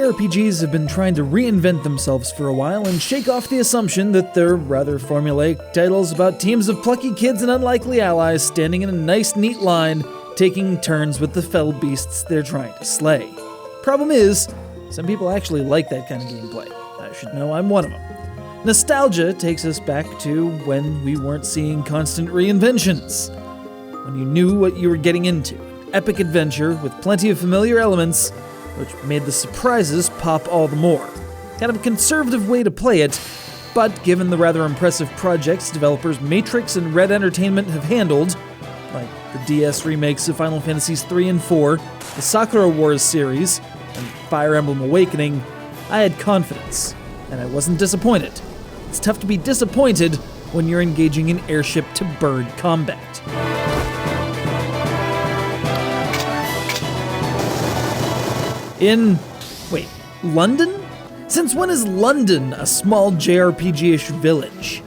JRPGs have been trying to reinvent themselves for a while and shake off the assumption that they're rather formulaic titles about teams of plucky kids and unlikely allies standing in a nice, neat line, taking turns with the fell beasts they're trying to slay. Problem is, some people actually like that kind of gameplay. I should know I'm one of them. Nostalgia takes us back to when we weren't seeing constant reinventions. When you knew what you were getting into. Epic adventure with plenty of familiar elements, which made the surprises pop all the more. Kind of a conservative way to play it, but given the rather impressive projects developers Matrix and Red Entertainment have handled, like the DS remakes of Final Fantasies III and IV, the Sakura Wars series, and Fire Emblem Awakening, I had confidence, and I wasn't disappointed. It's tough to be disappointed when you're engaging in airship-to-bird combat. London? Since when is London a small JRPG-ish village?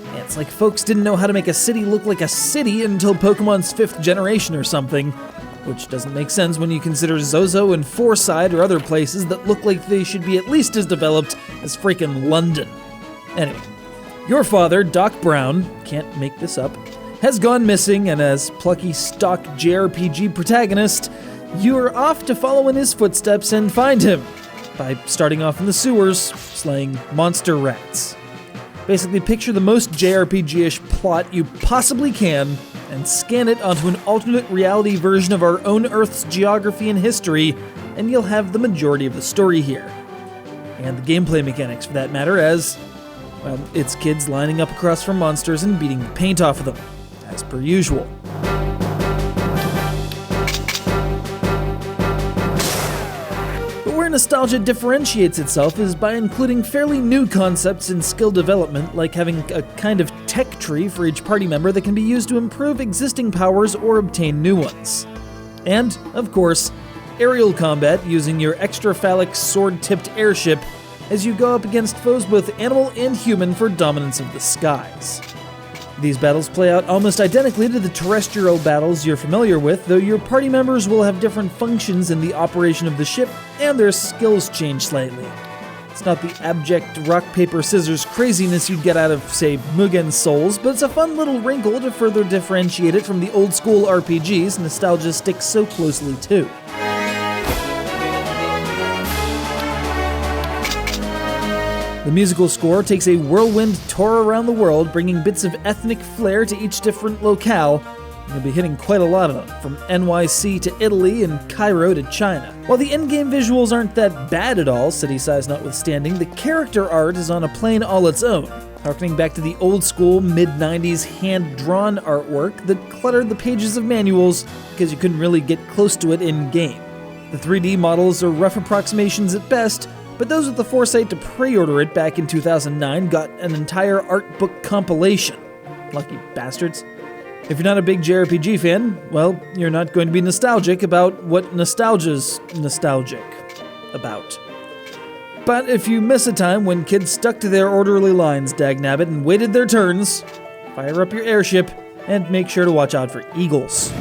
Yeah, it's like folks didn't know how to make a city look like a city until Pokemon's 5th generation or something, which doesn't make sense when you consider Zozo and Forside or other places that look like they should be at least as developed as freaking London. Anyway, your father, Doc Brown, can't make this up, has gone missing, and as plucky stock JRPG protagonist, you're off to follow in his footsteps and find him by starting off in the sewers, slaying monster rats. Basically, picture the most JRPG-ish plot you possibly can and scan it onto an alternate reality version of our own Earth's geography and history, and you'll have the majority of the story here. And the gameplay mechanics, for that matter, as, well, it's kids lining up across from monsters and beating the paint off of them, as per usual. Where nostalgia differentiates itself is by including fairly new concepts in skill development, like having a kind of tech tree for each party member that can be used to improve existing powers or obtain new ones. And, of course, aerial combat using your extra-phallic sword-tipped airship as you go up against foes both animal and human for dominance of the skies. These battles play out almost identically to the terrestrial battles you're familiar with, though your party members will have different functions in the operation of the ship, and their skills change slightly. It's not the abject rock-paper-scissors craziness you'd get out of, say, Mugen Souls, but it's a fun little wrinkle to further differentiate it from the old-school RPGs nostalgia sticks so closely to. The musical score takes a whirlwind tour around the world, bringing bits of ethnic flair to each different locale. You'll be hitting quite a lot of them, from NYC to Italy and Cairo to China. While the in-game visuals aren't that bad at all, city size notwithstanding, the character art is on a plane all its own, harkening back to the old-school, mid-90s hand-drawn artwork that cluttered the pages of manuals because you couldn't really get close to it in-game. The 3D models are rough approximations at best, but those with the foresight to pre-order it back in 2009 got an entire art book compilation. Lucky bastards. If you're not a big JRPG fan, well, you're not going to be nostalgic about what nostalgia's nostalgic about. But if you miss a time when kids stuck to their orderly lines, dagnabbit, and waited their turns, fire up your airship and make sure to watch out for eagles.